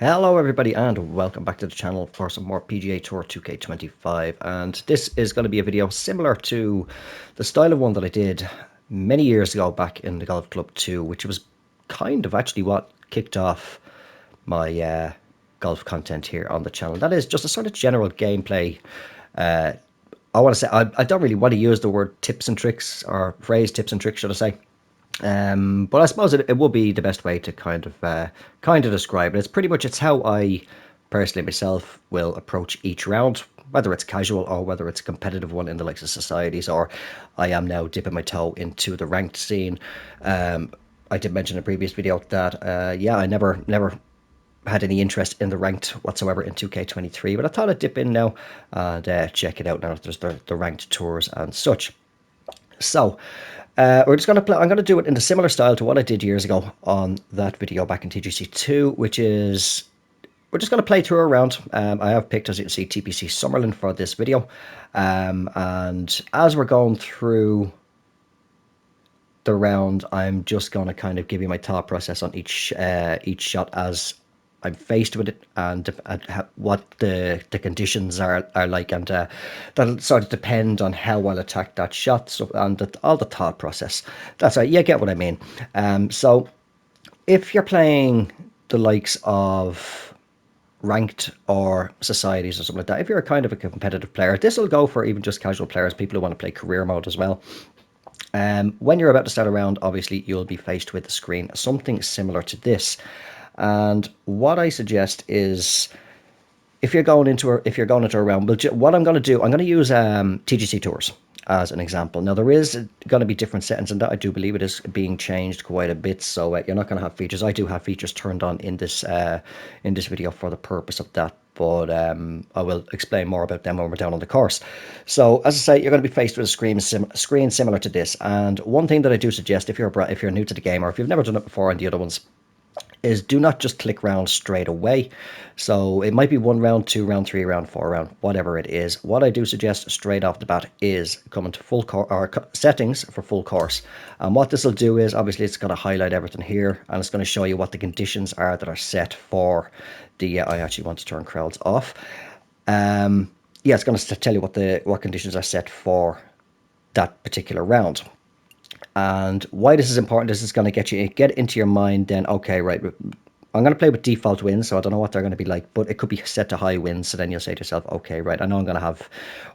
Hello everybody and welcome back to the channel for some more PGA Tour 2K25, and this is going to be a video similar to the style of one that I did many years ago back in the Golf Club 2, which was kind of actually what kicked off my golf content here on the channel. That is just a sort of general gameplay. I want to say I don't really want to use the word tips and tricks, or phrase tips and tricks should I say. But I suppose it would be the best way to kind of describe it. It's how I personally myself will approach each round, whether it's casual or whether it's a competitive one in the likes of societies, or I am now dipping my toe into the ranked scene. I did mention in a previous video that yeah, I never had any interest in the ranked whatsoever in 2K23, but I thought I'd dip in now and check it out now that there's the ranked tours and such. So, we're just going to play. I'm going to do it in a similar style to what I did years ago on that video back in TGC2, which is we're just going to play through a round. I have picked, as you can see, TPC Summerlin for this video. And as we're going through the round, I'm just going to kind of give you my thought process on each shot as I'm faced with it, and what the conditions are like, and that'll sort of depend on how well attacked that shot, so, and all the thought process. That's right, you get what I mean. So if you're playing the likes of ranked or societies or something like that, if you're a kind of a competitive player, this will go for even just casual players, people who want to play career mode as well. When you're about to start a round, obviously you'll be faced with a screen, something similar to this. And what I suggest is, if you're going into a round, what I'm going to do, I'm going to use TGC Tours as an example. Now, there is going to be different settings, and that I do believe it is being changed quite a bit. So you're not going to have features. I do have features turned on in this video for the purpose of that, but I will explain more about them when we're down on the course. So, as I say, you're going to be faced with a screen similar to this. And one thing that I do suggest, if you're new to the game, or if you've never done it before on the other ones, is do not just click round straight away. So it might be one round, two round, three round, four round, whatever it is. What I do suggest straight off the bat is coming to full course, or settings for full course. And what this will do is, obviously, it's going to highlight everything here, and it's going to show you what the conditions are that are set for the. I actually want to turn crowds off. Yeah, it's going to tell you what conditions are set for that particular round. And why this is important, this is going to get into your mind then, okay, right, I'm going to play with default winds, so I don't know what they're going to be like, but it could be set to high winds, so then you'll say to yourself, okay, right, I know I'm going to have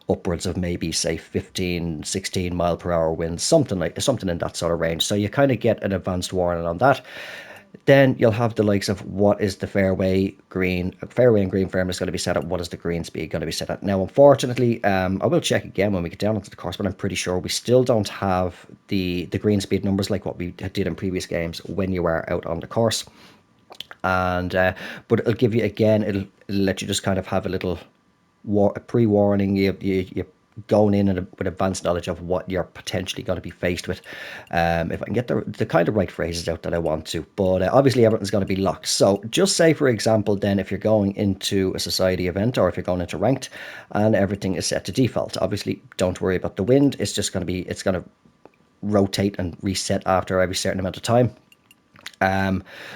upwards of maybe, say, 15, 16 mile per hour winds, something in that sort of range. So you kind of get an advanced warning on that. Then you'll have the likes of what is the fairway and green firmness going to be set at, what is the green speed going to be set at. Now, unfortunately, I will check again when we get down onto the course, but I'm pretty sure we still don't have the green speed numbers like what we did in previous games when you are out on the course. And but it'll give you, again, it'll let you just kind of have a little pre-warning. You going in with advanced knowledge of what you're potentially going to be faced with, if I can get the kind of right phrases out that I want to. But obviously everything's going to be locked. So just say, for example, then if you're going into a society event, or if you're going into ranked and everything is set to default, obviously don't worry about the wind. It's just going to rotate and reset after every certain amount of time.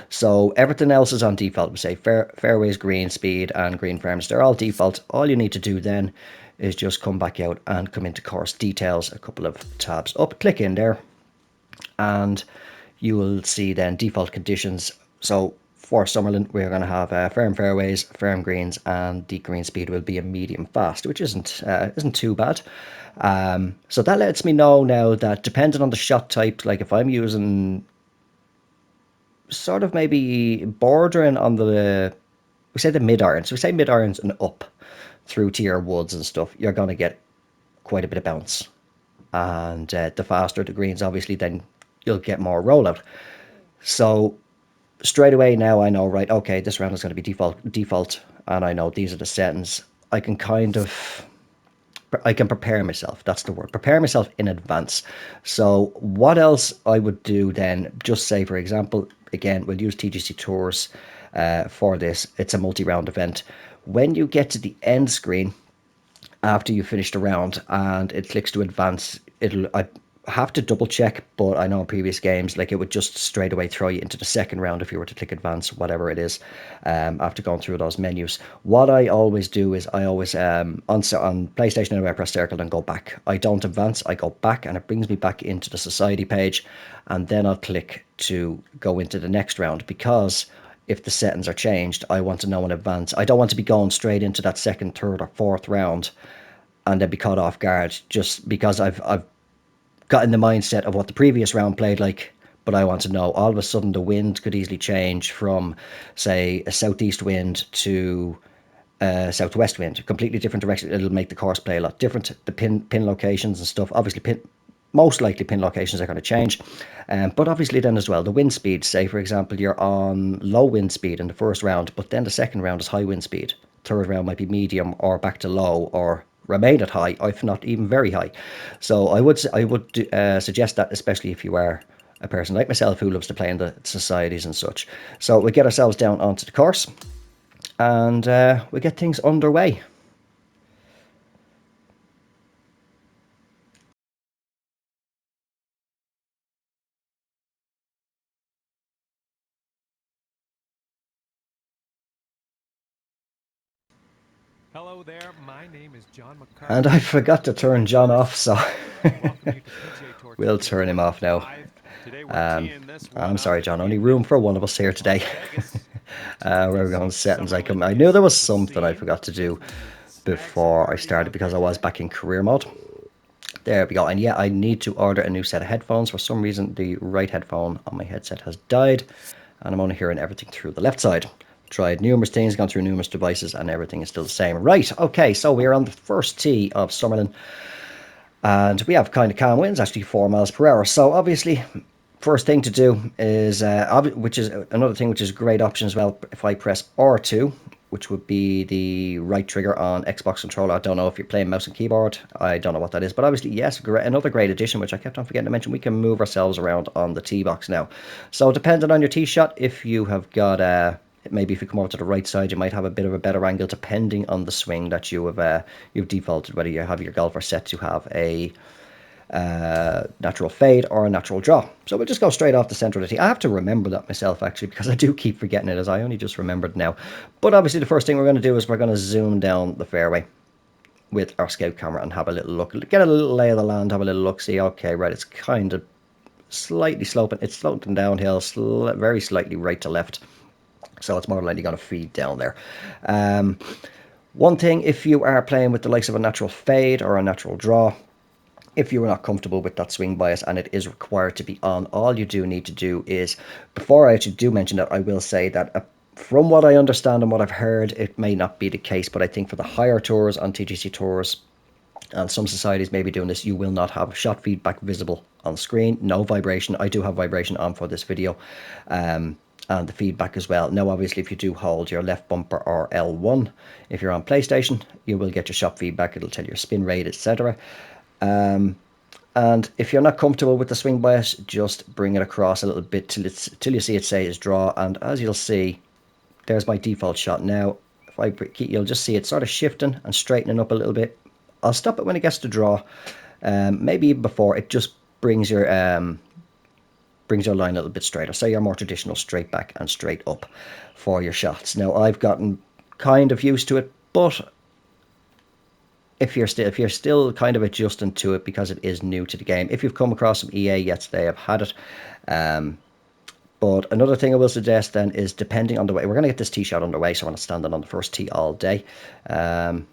So everything else is on default. We say fairways, green speed, and green firmness, they're all default. All you need to do then is just come back out and come into course details, a couple of tabs up, click in there, and you will see then default conditions. So for Summerlin, we're going to have firm fairways, firm greens, and the green speed will be a medium fast, which isn't too bad. So that lets me know now that, depending on the shot type, like if I'm using sort of maybe bordering on the mid irons, so we say mid irons and up through to your woods and stuff, you're going to get quite a bit of bounce. And the faster the greens, obviously, then you'll get more rollout. So straight away now I know, right, okay, this round is going to be default, and I know these are the settings. I can prepare myself. That's the word. Prepare myself in advance. So what else I would do then, just say, for example, again, we'll use TGC Tours for this. It's a multi-round event. When you get to the end screen, after you finished a round and it clicks to advance, have to double check, but I know in previous games, like, it would just straight away throw you into the second round if you were to click advance, whatever it is, after going through those menus. What I always do is I always, on PlayStation anyway, I press circle and go back. I don't advance, I go back, and it brings me back into the society page, and then I'll click to go into the next round, because if the settings are changed, I want to know in advance. I don't want to be going straight into that second, third, or fourth round and then be caught off guard just because I've got in the mindset of what the previous round played like. But I want to know, all of a sudden the wind could easily change from, say, a southeast wind to a southwest wind, completely different direction. It'll make the course play a lot different. The pin locations and stuff, obviously most likely pin locations are going to change, but obviously then as well the wind speed. Say for example you're on low wind speed in the first round, but then the second round is high wind speed. Third round might be medium or back to low or remain at high, if not even very high. So I would suggest that, especially if you are a person like myself who loves to play in the societies and such. So we get ourselves down onto the course, and we get things underway. Hello there, my name is John And McCarthy. I forgot to turn John off, so Welcome you to PGA Tour we'll turn him off now. 2K25. Today we're teeing this one I'm up sorry, John. in Only room for one of us here today. Las Vegas. It's Where we go in TPC settings. Summerlin I knew there was is the something I scene. forgot to do Snags some before I birdies started out because there I was today. back in career mode. There we go. And yeah, I need to order a new set of headphones. For some reason, the right headphone on my headset has died, and I'm only hearing everything through the left side. Tried numerous things, gone through numerous devices, and everything is still the same. Right, okay, so we are on the first tee of Summerlin, and we have kind of calm winds, actually 4 miles per hour. So obviously, first thing to do is, which is another thing which is a great option as well, if I press R2, which would be the right trigger on Xbox controller. I don't know if you're playing mouse and keyboard. I don't know what that is, but obviously, yes, another great addition, which I kept on forgetting to mention. We can move ourselves around on the tee box now. So depending on your tee shot, if you have got maybe if you come over to the right side, you might have a bit of a better angle depending on the swing that you've defaulted, whether you have your golfer set to have a natural fade or a natural draw. So we'll just go straight off the center of the tee. I have to remember that myself, actually, because I do keep forgetting it, as I only just remembered now. But obviously the first thing we're going to do is we're going to zoom down the fairway with our scout camera and have a little look, get a little lay of the land, have a little look, see, okay, right, it's kind of slightly sloping, it's sloping downhill, very slightly right to left. So it's more likely going to feed down there. One thing, if you are playing with the likes of a natural fade or a natural draw, if you are not comfortable with that swing bias and it is required to be on, all you do need to do is, before I actually do mention that, I will say that from what I understand and what I've heard, it may not be the case, but I think for the higher tours on TGC tours, and some societies may be doing this, you will not have shot feedback visible on screen. No vibration. I do have vibration on for this video. And the feedback as well. Now, obviously, if you do hold your left bumper or L1, if you're on PlayStation, you will get your shot feedback. It'll tell you your spin rate, etc. And if you're not comfortable with the swing bias, just bring it across a little bit till you see it say is draw. And as you'll see, there's my default shot. Now, if I keep, you'll just see it sort of shifting and straightening up a little bit. I'll stop it when it gets to draw. Maybe even before, it just brings your line a little bit straighter. So you're more traditional straight back and straight up for your shots. Now I've gotten kind of used to it, but if you're still kind of adjusting to it because it is new to the game, if you've come across some EA, yes, they have had it. But another thing I will suggest then is, depending on the way, we're going to get this tee shot underway, so I'm going to stand on the first tee all day. Not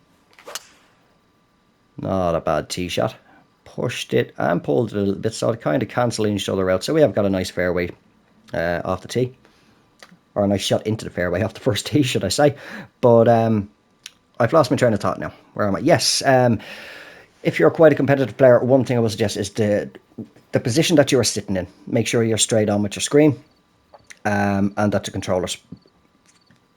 a bad tee shot. Pushed it and pulled it a little bit, so it kind of cancelling each other out. So we have got a nice fairway off the tee, or a nice shot into the fairway off the first tee, should I say. But I've lost my train of thought now. Where am I? Yes. If you're quite a competitive player, one thing I will suggest is the position that you are sitting in. Make sure you're straight on with your screen, and that the controller's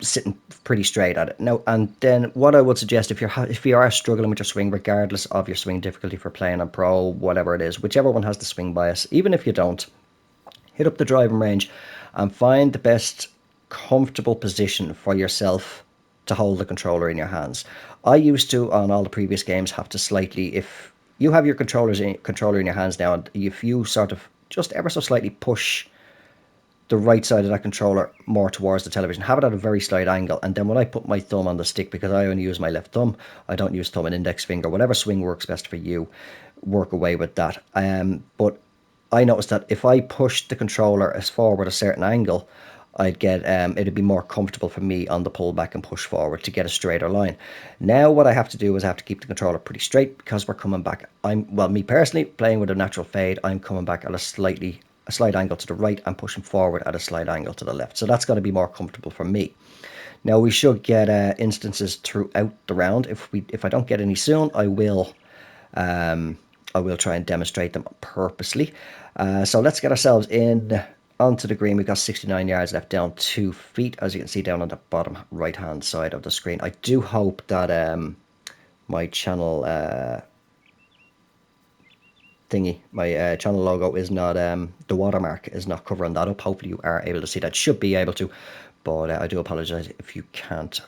sitting pretty straight at it. Now, and then what I would suggest, if you are struggling with your swing, regardless of your swing difficulty for playing on pro, whatever it is, whichever one has the swing bias, even if you don't, hit up the driving range and find the best comfortable position for yourself to hold the controller in your hands. I used to, on all the previous games, have to slightly, if you have your controller in your hands now, and if you sort of just ever so slightly push the right side of that controller more towards the television, have it at a very slight angle, and then when I put my thumb on the stick, because I only use my left thumb, I don't use thumb and index finger, whatever swing works best for you, work away with that. But I noticed that if I pushed the controller as forward a certain angle, I'd get it'd be more comfortable for me on the pull back and push forward to get a straighter line. Now what I have to do is I have to keep the controller pretty straight because we're coming back. Me personally, playing with a natural fade, I'm coming back at a slight angle to the right and pushing forward at a slight angle to the left. So that's going to be more comfortable for me. Now we should get instances throughout the round. If I don't get any soon, I will try and demonstrate them purposely. So let's get ourselves in onto the green. We've got 69 yards left, down 2 feet, as you can see down on the bottom right hand side of the screen. I do hope that my channel my channel logo is not the watermark is not covering that up. Hopefully you are able to see that. Should be able to, but I do apologize if you can't.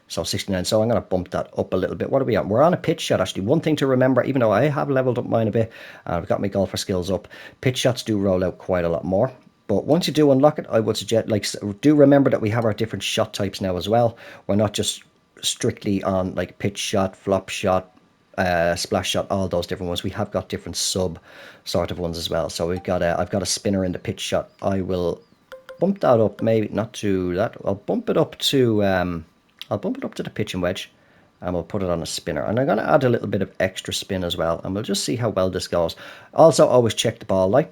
So 69, so I'm going to bump that up a little bit. What are we on? We're on a pitch shot, actually. One thing to remember, even though I have leveled up mine a bit, I've got my golfer skills up, pitch shots do roll out quite a lot more. But once you do unlock it, I would suggest, do remember that we have our different shot types now as well. We're not just strictly on like pitch shot, flop shot, splash shot, all those different ones. We have got different sub sort of ones as well. So I've got a spinner in the pitch shot. I will bump that up, maybe not to that. I'll bump it up to the pitching wedge, and we'll put it on a spinner. And I'm going to add a little bit of extra spin as well, and we'll just see how well this goes. Also, always check the ball lie.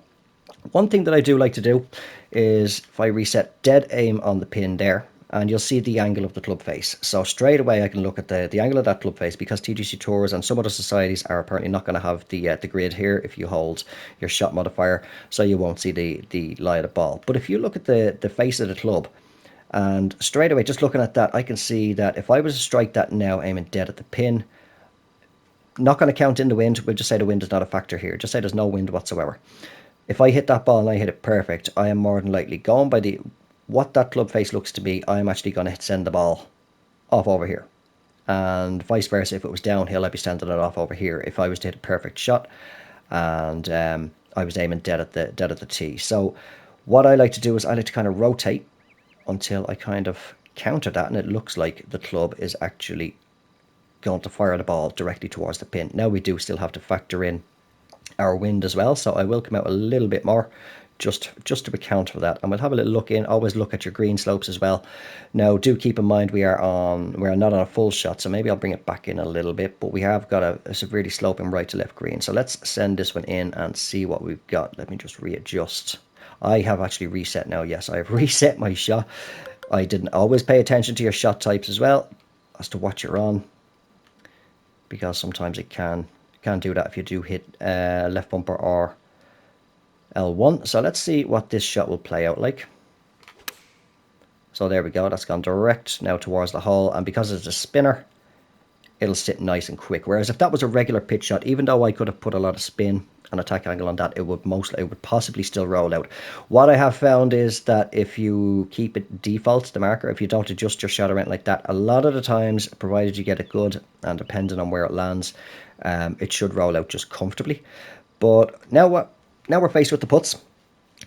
One thing that I do like to do is if I reset dead aim on the pin there, and you'll see the angle of the club face. So straight away I can look at the angle of that club face, because TGC Tours and some other societies are apparently not going to have the grid here if you hold your shot modifier, so you won't see the lie of the ball. But if you look at the face of the club, and straight away, just looking at that, I can see that if I was to strike that now, aiming dead at the pin, not going to count in the wind. We'll just say the wind is not a factor here. Just say there's no wind whatsoever. If I hit that ball and I hit it perfect, I am more than likely going by what that club face looks to be. I am actually going to send the ball off over here. And vice versa, if it was downhill, I'd be sending it off over here if I was to hit a perfect shot and I was aiming dead at the tee. So what I like to do is I like to kind of rotate until I kind of counter that, and it looks like the club is actually going to fire the ball directly towards the pin. Now we do still have to factor in our wind as well, so I will come out a little bit more just to account for that, and we'll have a little look in. Always look at your green slopes as well. Now do keep in mind we are not on a full shot, so maybe I'll bring it back in a little bit, but we have got a severely sloping right to left green. So let's send this one in and see what we've got. Let me just readjust. I have actually reset now. Yes, I have reset my shot. I didn't always pay attention to your shot types as well as to what you're on, because sometimes it can do that if you do hit left bumper or L1. So let's see what this shot will play out like. So there we go. That's gone direct now towards the hole, and because it's a spinner, it'll sit nice and quick. Whereas if that was a regular pitch shot, even though I could have put a lot of spin and attack angle on that, it would possibly still roll out. What I have found is that if you keep it default, the marker, if you don't adjust your shot around like that, a lot of the times, provided you get it good and depending on where it lands, it should roll out just comfortably. But now we're faced with the putts,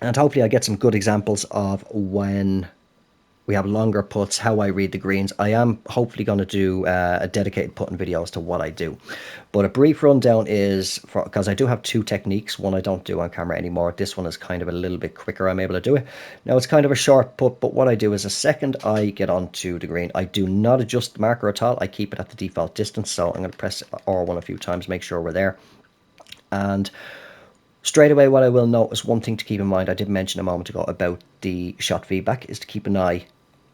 and hopefully I get some good examples of when we have longer putts, how I read the greens. I am hopefully going to do a dedicated putting video as to what I do. But a brief rundown is, because I do have two techniques. One I don't do on camera anymore. This one is kind of a little bit quicker. I'm able to do it. Now it's kind of a short putt, but what I do is the second I get onto the green, I do not adjust the marker at all. I keep it at the default distance. So I'm going to press R1 a few times, make sure we're there. And straight away, what I will note is one thing to keep in mind. I did mention a moment ago about the shot feedback, is to keep an eye.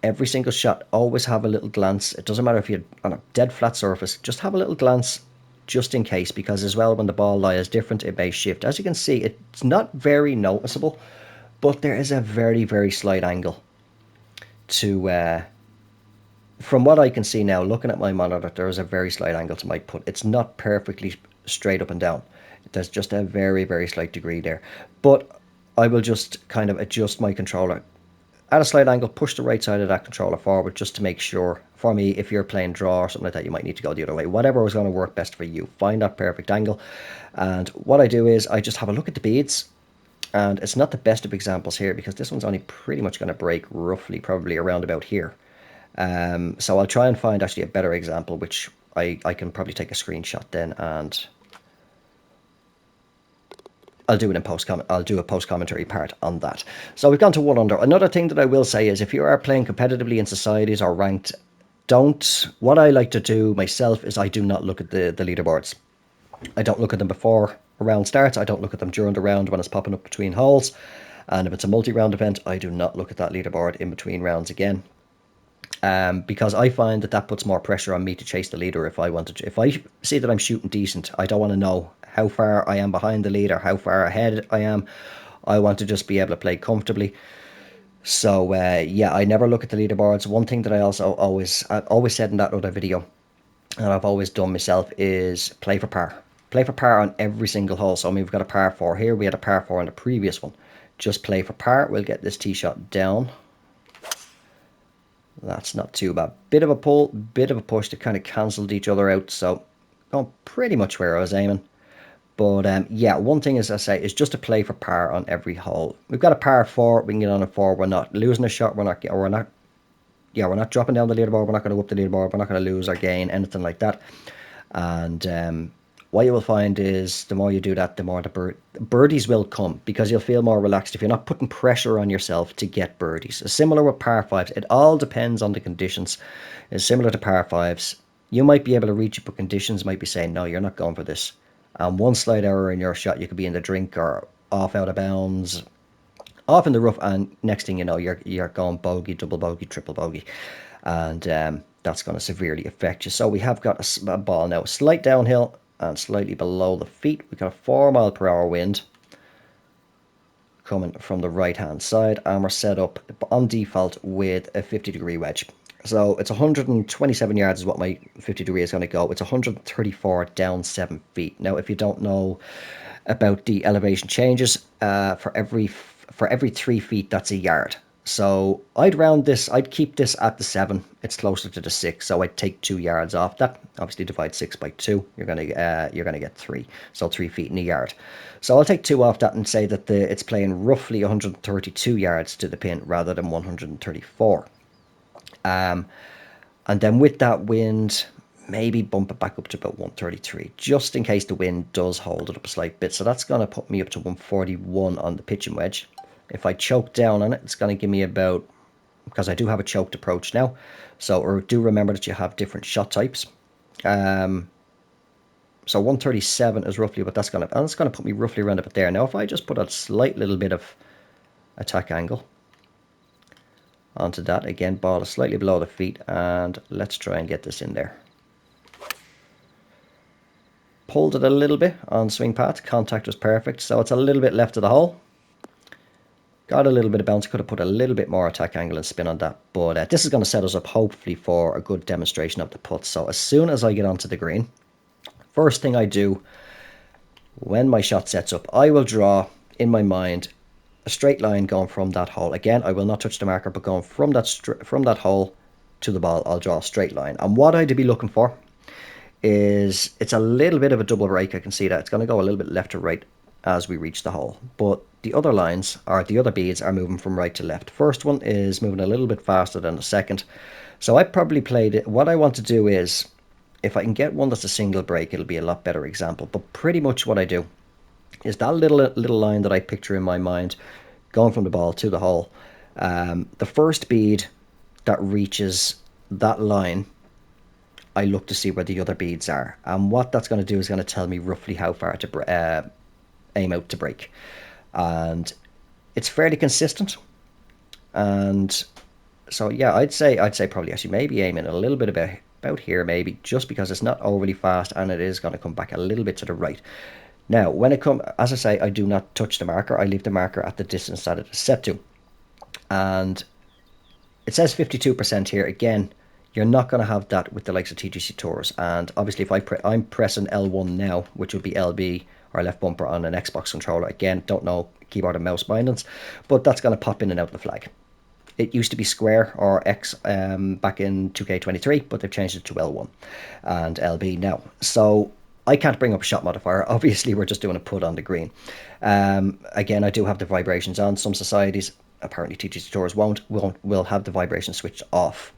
Every single shot, always have a little glance. It doesn't matter if you're on a dead flat surface, just have a little glance just in case, because as well, when the ball lie is different, it may shift. As you can see, it's not very noticeable, but there is a very, very slight angle to, from what I can see now, looking at my monitor, there is a very slight angle to my putt. It's not perfectly straight up and down. There's just a very, very slight degree there. But I will just kind of adjust my controller at a slight angle, push the right side of that controller forward just to make sure. For me, if you're playing draw or something like that, you might need to go the other way. Whatever is going to work best for you. Find that perfect angle. And what I do is I just have a look at the beads. And it's not the best of examples here because this one's only pretty much going to break roughly, probably around about here. So I'll try and find actually a better example, which I can probably take a screenshot then, and I'll do it in I'll do a post commentary part on that. So we've gone to 1 under. Another thing that I will say is if you are playing competitively in societies or ranked, what I like to do myself is I do not look at the leaderboards. I don't look at them before a round starts. I don't look at them during the round when it's popping up between holes. And if it's a multi-round event, I do not look at that leaderboard in between rounds again. Because I find that puts more pressure on me to chase the leader if I want to. If I see that I'm shooting decent, I don't want to know how far I am behind the leader, how far ahead I am. I want to just be able to play comfortably. So yeah, I never look at the leaderboards. One thing that I always said in that other video, and I've always done myself, is play for par. Play for par on every single hole. So I mean, we've got a par 4 here. We had a par 4 on the previous one. Just play for par. We'll get this tee shot down. That's not too bad. Bit of a pull, bit of a push that kind of cancelled each other out. So going pretty much where I was aiming. But yeah, one thing, as I say, is just to play for par on every hole. We've got a par 4. We can get on a 4. We're not losing a shot. We're not dropping down the leaderboard. We're not going to up the leaderboard. We're not going to lose or gain anything like that. And what you will find is the more you do that, the more the birdies will come, because you'll feel more relaxed if you're not putting pressure on yourself to get birdies. It's similar with par 5s. It all depends on the conditions. It's similar to par 5s. You might be able to reach it, but conditions might be saying, no, you're not going for this. And one slight error in your shot, you could be in the drink or off out of bounds, off in the rough, and next thing you know, you're going bogey, double bogey, triple bogey, and that's going to severely affect you. So we have got a ball now, slight downhill and slightly below the feet. We've got a 4 mile per hour wind coming from the right hand side, and we're set up on default with a 50-degree wedge. So it's 127 yards is what my 50-degree is going to go. It's 134 down 7 feet. Now, if you don't know about the elevation changes, for every 3 feet, that's a yard. So I'd keep this at the 7. It's closer to the 6, so I'd take 2 yards off that. Obviously, divide 6 by 2. You're gonna get 3. So 3 feet in a yard. So I'll take 2 off that and say that it's playing roughly 132 yards to the pin rather than 134. And then with that wind, maybe bump it back up to about 133, just in case the wind does hold it up a slight bit. So that's going to put me up to 141 on the pitching wedge. If I choke down on it, it's going to give me about, because I do have a choked approach now, so do remember that you have different shot types. So 137 is roughly what that's going to, and it's going to put me roughly around about there. Now, if I just put a slight little bit of attack angle onto that, again, ball is slightly below the feet, and let's try and get this in there. Pulled it a little bit on swing path, contact was perfect, so it's a little bit left of the hole. Got a little bit of bounce, could have put a little bit more attack angle and spin on that, but this is going to set us up hopefully for a good demonstration of the putt. So as soon as I get onto the green, first thing I do when my shot sets up, I will draw in my mind a straight line going from that hole. Again, I will not touch the marker, but going from that hole to the ball, I'll draw a straight line. And what I'd be looking for is, it's a little bit of a double break. I can see that it's going to go a little bit left to right as we reach the hole, but the other lines, or the other beads, are moving from right to left. First one is moving a little bit faster than the second, so I probably played it. What I want to do is, if I can get one that's a single break, it'll be a lot better example. But pretty much what I do is that little line that I picture in my mind going from the ball to the hole. The first bead that reaches that line, I look to see where the other beads are, and what that's going to do is going to tell me roughly how far to aim out to break. And it's fairly consistent, and so yeah, I'd say probably actually maybe aiming a little bit about here, maybe, just because it's not overly fast and it is going to come back a little bit to the right. Now, when it comes, as I say, I do not touch the marker. I leave the marker at the distance that it is set to. And it says 52% here. Again, you're not going to have that with the likes of TGC Tours. And obviously, if I'm pressing L1 now, which would be LB or left bumper on an Xbox controller. Again, don't know keyboard and mouse bindings, but that's going to pop in and out the flag. It used to be square or X back in 2K23, but they've changed it to L1 and LB now. So I can't bring up a shot modifier. Obviously, we're just doing a put on the green. Again, I do have the vibrations on. Some societies, apparently TGC Tours will have the vibration switched off.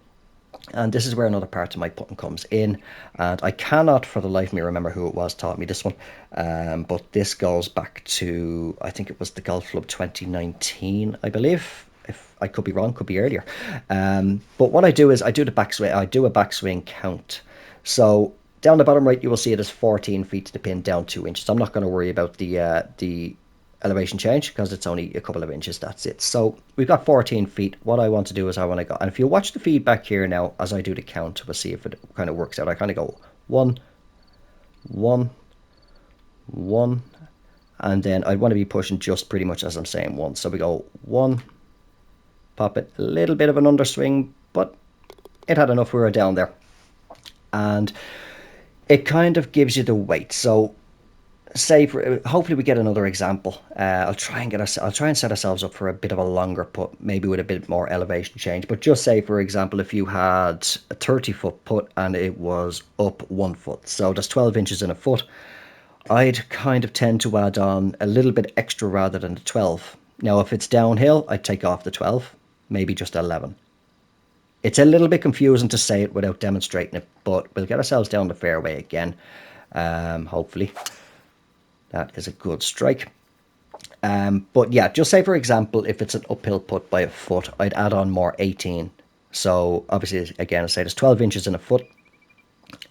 And this is where another part of my putting comes in. And I cannot for the life of me remember who it was taught me this one. But this goes back to, I think it was the Golf Club 2019, I believe. If I could be wrong, could be earlier. But what I do is I do the backswing. I do a backswing count. So down the bottom right, you will see it is 14 feet to the pin, down 2 inches. I'm not going to worry about the elevation change because it's only a couple of inches. That's it. So we've got 14 feet. What I want to do is I want to go, and if you watch the feedback here now as I do the count, we'll see if it kind of works out. I kind of go 1, 1, 1, and then I want to be pushing just pretty much as I'm saying 1. So we go 1, pop it, a little bit of an underswing, but it had enough. We were down there, and it kind of gives you the weight. So say hopefully we get another example. I'll try and set ourselves up for a bit of a longer putt, maybe with a bit more elevation change. But just say, for example, if you had a 30-foot putt and it was up 1 foot, so there's 12 inches in a foot, I'd kind of tend to add on a little bit extra rather than the 12. Now, if it's downhill, I'd take off the 12, maybe just 11. It's a little bit confusing to say it without demonstrating it, but we'll get ourselves down the fairway again, hopefully. That is a good strike. But yeah, just say, for example, if it's an uphill putt by a foot, I'd add on more 18. So obviously, again, I say there's 12 inches in a foot,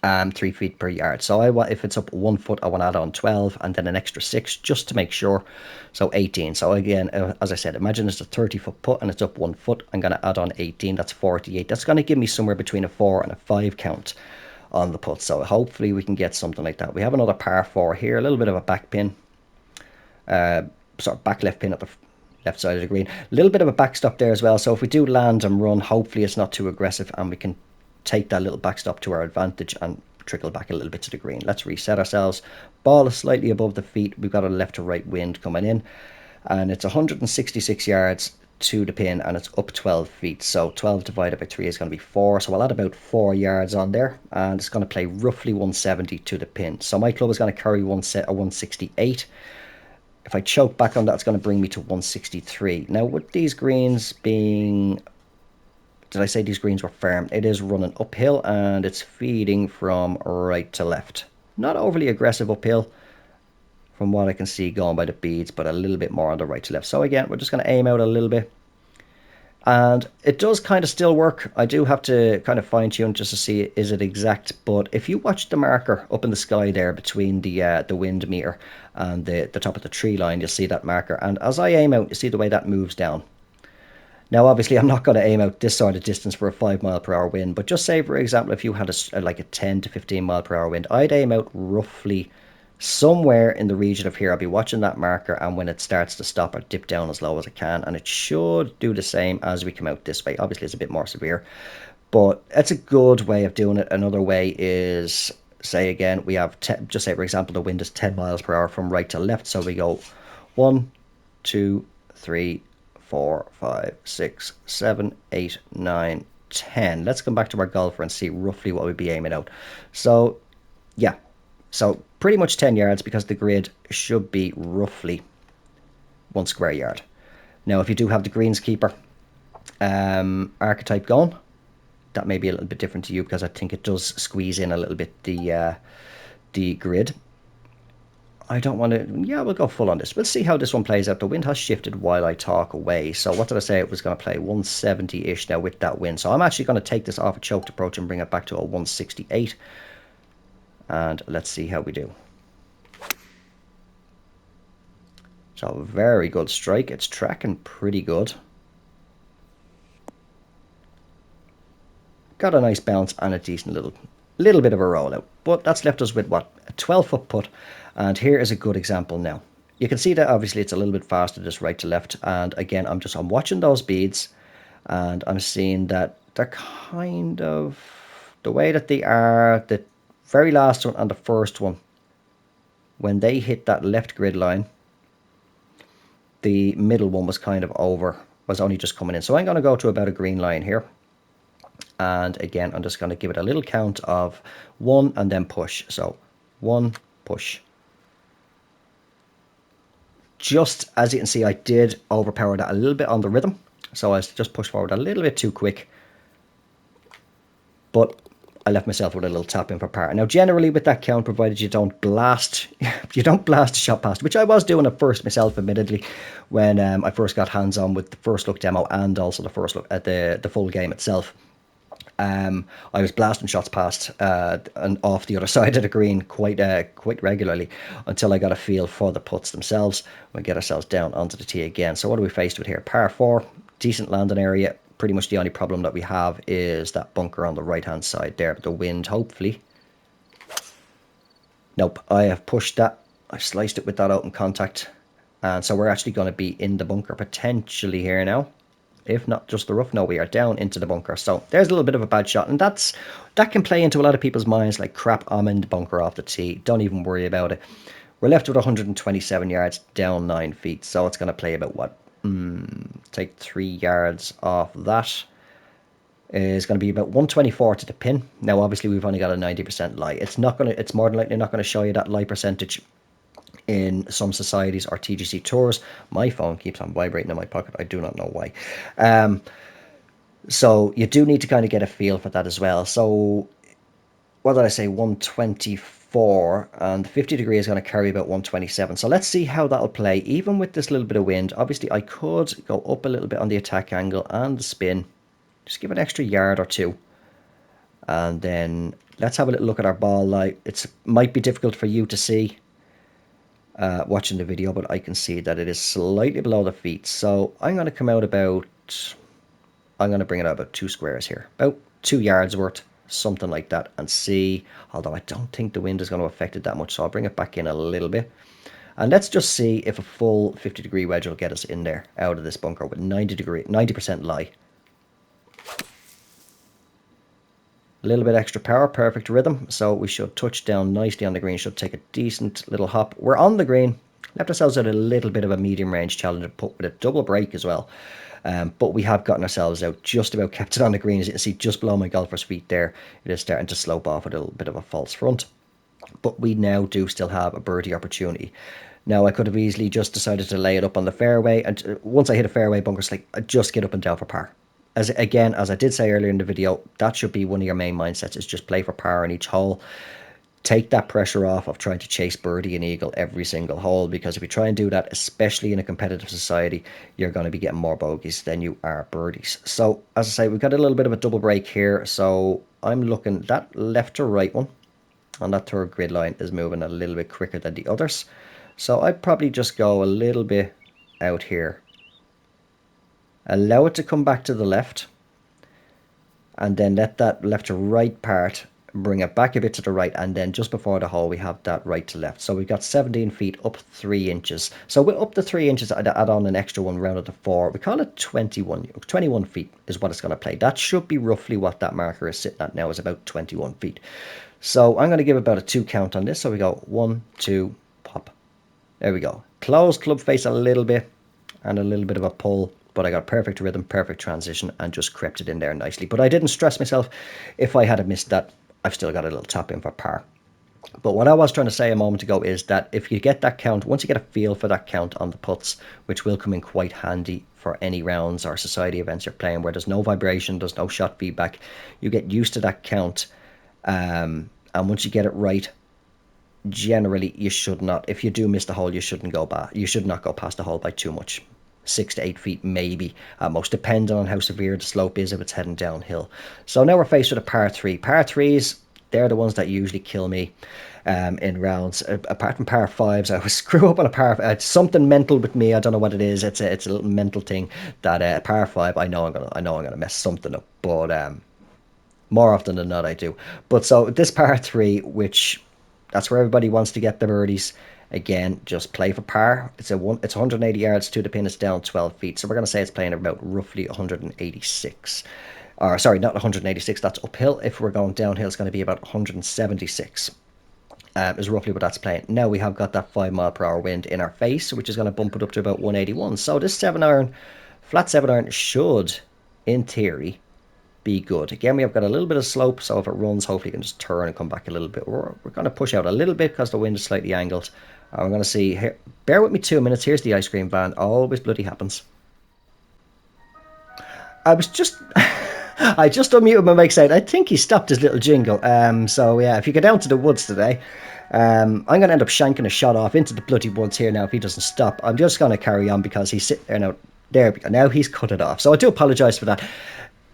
3 feet per yard. So if it's up 1 foot, I want to add on 12 and then an extra 6 just to make sure. So 18. So again, as I said, imagine it's a 30-foot putt and it's up 1 foot. I'm going to add on 18. That's 48. That's going to give me somewhere between a 4 and a 5 count on the putt. So hopefully we can get something like that. We have another par 4 here, a little bit of a back pin, sort of back left pin at the left side of the green, a little bit of a backstop there as well. So if we do land and run, hopefully it's not too aggressive and we can take that little backstop to our advantage and trickle back a little bit to the green. Let's reset ourselves. Ball is slightly above the feet. We've got a left to right wind coming in, and it's 166 yards to the pin, and it's up 12 feet. So 12 divided by 3 is going to be 4. So I'll add about 4 yards on there, and it's going to play roughly 170 to the pin. So my club is going to carry a 168. If I choke back on that, it's going to bring me to 163. Now, with these greens being, did I say these greens were firm? It is running uphill, and it's feeding from right to left. Not overly aggressive uphill, from what I can see going by the beads, but a little bit more on the right to left. So again, we're just going to aim out a little bit. And it does kind of still work. I do have to kind of fine tune just to see is it exact. But if you watch the marker up in the sky there between the wind meter and the top of the tree line, you'll see that marker. And as I aim out, you see the way that moves down. Now, obviously, I'm not going to aim out this sort of distance for a 5 mile per hour wind. But just say, for example, if you had like a 10 to 15 mile per hour wind, I'd aim out roughly somewhere in the region of here. I'll be watching that marker, and when it starts to stop, I'll dip down as low as I can, and it should do the same as we come out this way. Obviously, it's a bit more severe, but it's a good way of doing it. Another way is, say again, we have just say, for example, the wind is 10 miles per hour from right to left, so we go 1, 2, 3, 4, 5, 6, 7, 8, 9, 10. Let's come back to our golfer and see roughly what we'd be aiming out. So yeah, so pretty much 10 yards, because the grid should be roughly 1 square yard. Now, if you do have the greenskeeper archetype going, that may be a little bit different to you, because I think it does squeeze in a little bit the grid. I don't want to, yeah, we'll go full on this. We'll see how this one plays out. The wind has shifted while I talk away. So what did I say? It was going to play 170-ish now with that wind. So I'm actually going to take this off a choked approach and bring it back to a 168. And let's see how we do. So very good strike. It's tracking pretty good. Got a nice bounce and a decent little bit of a rollout. But that's left us with what? A 12-foot putt. And here is a good example now. You can see that obviously it's a little bit faster just right to left. And again, I'm watching those beads, and I'm seeing that they're kind of the way that they are. The very last one and the first one, when they hit that left grid line, the middle one was kind of over was only just coming in. So I'm going to go to about a green line here. And again, I'm just going to give it a little count of 1 and then push. So 1, push. Just as you can see, I did overpower that a little bit on the rhythm. So I just pushed forward a little bit too quick. But I left myself with a little tap in for par. Now, generally with that count, provided you don't blast, a shot past, which I was doing at first myself, admittedly, when I first got hands on with the first look demo and also the first look at the full game itself. I was blasting shots past and off the other side of the green quite regularly until I got a feel for the putts themselves. We'll get ourselves down onto the tee again. So what are we faced with here? Par 4, decent landing area. Pretty much the only problem that we have is that bunker on the right hand side there. The wind, hopefully. Nope, I have pushed that. I've sliced it with that open contact. And so we're actually going to be in the bunker potentially here now. If not just the rough, no, we are down into the bunker. So there's a little bit of a bad shot, and that can play into a lot of people's minds like, crap, I'm in the bunker off the tee. Don't even worry about it. We're left with 127 yards, down 9 feet. So it's going to play about what? Take 3 yards off that. Is going to be about 124 to the pin. Now, obviously, we've only got a 90% lie. It's more than likely not going to show you that lie percentage in some societies or TGC tours. My phone keeps on vibrating in my pocket. I do not know why. So you do need to kind of get a feel for that as well. So what did I say? 124, and 50 degree is going to carry about 127. So let's see how that'll play. Even with this little bit of wind, obviously I could go up a little bit on the attack angle and the spin. Just give it an extra yard or two. And then let's have a little look at our ball lie. It might be difficult for you to see watching the video, but I can see that it is slightly below the feet. So I'm going to come out I'm going to bring it out about 2 squares here, about 2 yards worth, something like that, and see, although I don't think the wind is going to affect it that much, so I'll bring it back in a little bit. And let's just see if a full 50 degree wedge will get us in there out of this bunker with 90% lie. A little bit extra power, perfect rhythm, so we should touch down nicely on the green, should take a decent little hop. We're on the green, left ourselves at a little bit of a medium range challenge put with a double break as well. But we have gotten ourselves out, just about kept it on the green. As you can see, just below my golfer's feet there, it is starting to slope off a little bit of a false front. But we now do still have a birdie opportunity. Now, I could have easily just decided to lay it up on the fairway, and once I hit a fairway bunker, it's like, just get up and down for par. As I did say earlier in the video, that should be one of your main mindsets, is just play for par on each hole. Take that pressure off of trying to chase birdie and eagle every single hole, because if you try and do that, especially in a competitive society, you're going to be getting more bogeys than you are birdies. So, as I say, we've got a little bit of a double break here, so I'm looking, that left to right one on that third grid line is moving a little bit quicker than the others. So I'd probably just go a little bit out here. Allow it to come back to the left, and then let that left to right part bring it back a bit to the right, and then just before the hole we have that right to left. So we've got 17 feet up 3 inches. So we're up to 3 inches, I'd add on an extra one rounded to 4. We call it 21 feet is what it's going to play. That should be roughly what that marker is sitting at now, is about 21 feet. So I'm going to give about a 2 count on this. So we go 1, 2, pop. There we go. Close club face a little bit and a little bit of a pull, but I got perfect rhythm, perfect transition, and just crept it in there nicely. But I didn't stress myself. If I had missed that, I've still got a little tap in for par. But what I was trying to say a moment ago is that if you get that count, once you get a feel for that count on the putts, which will come in quite handy for any rounds or society events you're playing where there's no vibration, there's no shot feedback, you get used to that count. And once you get it right, generally you should not, if you do miss the hole, you should not go past the hole by too much. 6 to 8 feet maybe at most, depending on how severe the slope is if it's heading downhill. So now we're faced with a par 3. Par 3s, they're the ones that usually kill me in rounds. Apart from par 5s, I always screw up on a par. It's something mental with me. I don't know what it is. It's a little mental thing that par 5, I know I'm gonna mess something up, but more often than not I do. But so this par 3, which that's where everybody wants to get the birdies. Again, just play for par. It's 180 yards to the pin. It's down 12 feet. So we're going to say it's playing about roughly 186. Or sorry, not 186. That's uphill. If we're going downhill, it's going to be about 176. Is roughly what that's playing. Now we have got that 5 mile per hour wind in our face, which is going to bump it up to about 181. So this 7 iron Flat 7-iron should, in theory, be good. Again, we have got a little bit of slope, so if it runs, hopefully you can just turn and come back a little bit. We're going to push out a little bit because the wind is slightly angled. I'm going to see here. Bear with me 2 minutes. Here's the ice cream van. Always bloody happens. I was just I just unmuted my mic side. I think he stopped his little jingle. So yeah, if you go down to the woods today, I'm going to end up shanking a shot off into the bloody woods here now if he doesn't stop. I'm just going to carry on because he's sitting there now. There we go. Now he's cut it off. So I do apologise for that.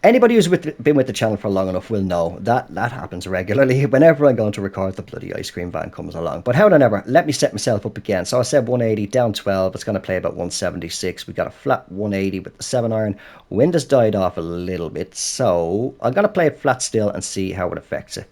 Anybody who's been with the channel for long enough will know that that happens regularly whenever I'm going to record. The bloody ice cream van comes along. But how ever, let me set myself up again. So I said 180 down 12. It's going to play about 176. We got a flat 180 with the 7-iron. Wind has died off a little bit, so I'm going to play it flat still and see how it affects it.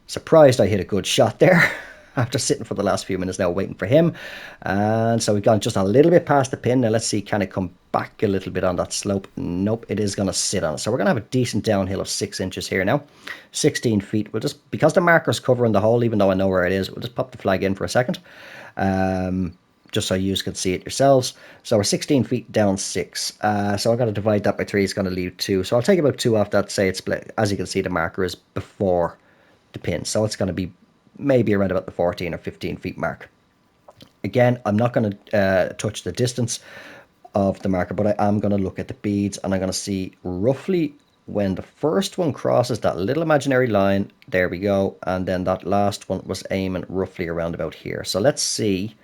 Surprised I hit a good shot there. After sitting for the last few minutes now waiting for him. And so we've gone just a little bit past the pin. Now let's see, can it come back a little bit on that slope? Nope, it is going to sit on it. So we're going to have a decent downhill of 6 inches here now. 16 feet. We'll just, because the marker's covering the hole, even though I know where it is, we'll just pop the flag in for a second. Just so you can see it yourselves. So we're 16 feet down 6. So I've got to divide that by 3. It's going to leave 2. So I'll take about 2 off that, say it's split. As you can see, the marker is before the pin. So it's going to be maybe around about the 14 or 15 feet mark. Again, I'm not going to touch the distance of the marker, but I am going to look at the beads and I'm going to see roughly when the first one crosses that little imaginary line. There we go. And then that last one was aiming roughly around about here. So let's see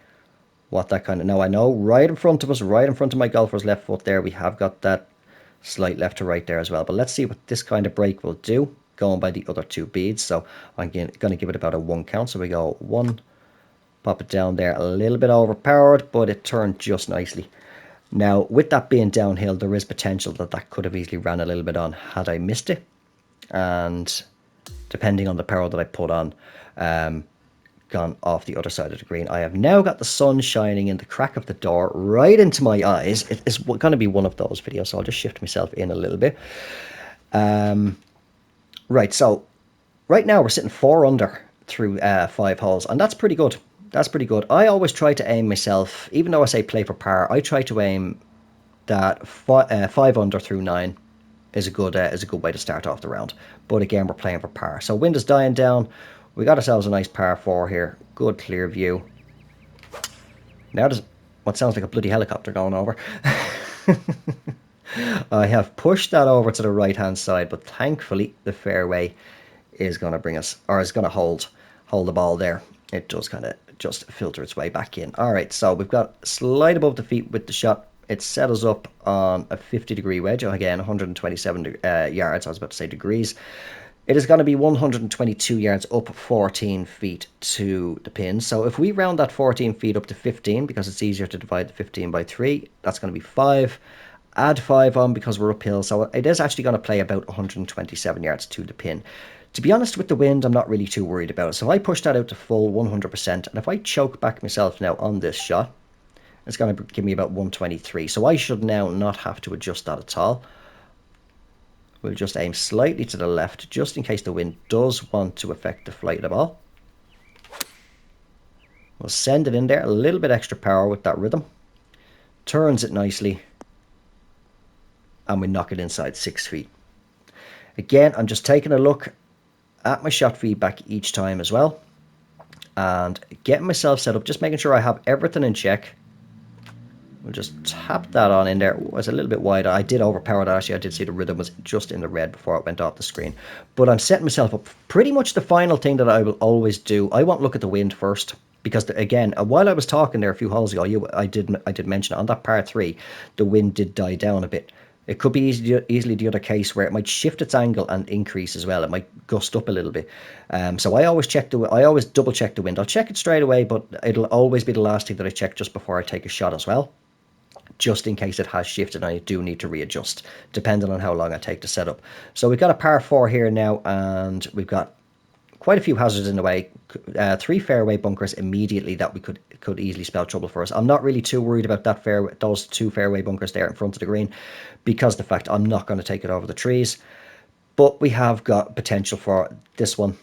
what that kind of... Now I know right in front of us, right in front of my golfer's left foot there, we have got that slight left to right there as well. But let's see what this kind of break will do, going by the other 2 beads. So I'm going to give it about a 1 count. So we go 1, pop it down there, a little bit overpowered, but it turned just nicely. Now, with that being downhill, there is potential that that could have easily ran a little bit on had I missed it. And depending on the power that I put on, gone off the other side of the green. I have now got the sun shining in the crack of the door right into my eyes. It's going to be one of those videos, so I'll just shift myself in a little bit. Right, so right now we're sitting 4 under through 5 holes, and that's pretty good. That's pretty good. I always try to aim myself, even though I say play for par, I try to aim that 5 under through 9 is a good way to start off the round. But again, we're playing for par. So wind is dying down. We got ourselves a nice par 4 here. Good clear view. Now there's what sounds like a bloody helicopter going over. I have pushed that over to the right hand side, but thankfully the fairway is going to bring us, or is going to hold the ball there. It does kind of just filter its way back in. All right, so we've got slide above the feet with the shot. It set us up on a 50-degree wedge. Again, 127 yards. I was about to say degrees. It is going to be 122 yards up 14 feet to the pin. So if we round that 14 feet up to 15, because it's easier to divide the 15 by 3, that's going to be 5. Add 5 on because we're uphill. So it is actually going to play about 127 yards to the pin. To be honest, with the wind, I'm not really too worried about it. So if I push that out to full 100%, and if I choke back myself now on this shot, it's going to give me about 123. So I should now not have to adjust that at all. We'll just aim slightly to the left, just in case the wind does want to affect the flight of the ball. We'll send it in there, a little bit extra power with that rhythm. Turns it nicely. And we knock it inside 6 feet. Again, I'm just taking a look at my shot feedback each time as well. And getting myself set up, just making sure I have everything in check. We'll just tap that on in there. Ooh, it's a little bit wider. I did overpower that. Actually, I did see the rhythm was just in the red before it went off the screen. But I'm setting myself up. Pretty much the final thing that I will always do, I won't look at the wind first. Because, again, while I was talking there a few holes ago, I did mention it. On that par 3, the wind did die down a bit. It could be easily the other case where it might shift its angle and increase as well. It might gust up a little bit. So I always double check the wind. I'll check it straight away, but it'll always be the last thing that I check just before I take a shot as well, just in case it has shifted and I do need to readjust, depending on how long I take to set up. So we've got a par 4 here now, and we've got quite a few hazards in the way. 3 fairway bunkers immediately that we could easily spell trouble for us. I'm not really too worried about those 2 fairway bunkers there in front of the green, because the fact I'm not going to take it over the trees. But we have got potential for this one,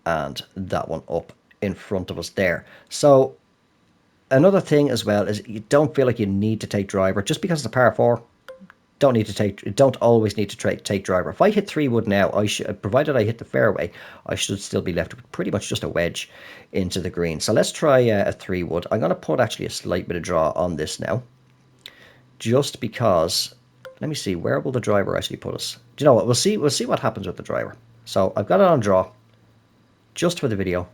and that one up in front of us there. So another thing as well is you don't feel like you need to take driver just because it's a par 4. Don't always need to take driver. If I hit 3 wood now, I should, provided I hit the fairway, I should still be left with pretty much just a wedge into the green. So let's try a 3 wood. I'm going to put actually a slight bit of draw on this now, just because. Let me see, where will the driver actually put us? Do you know what? We'll see what happens with the driver. So I've got it on draw, just for the video.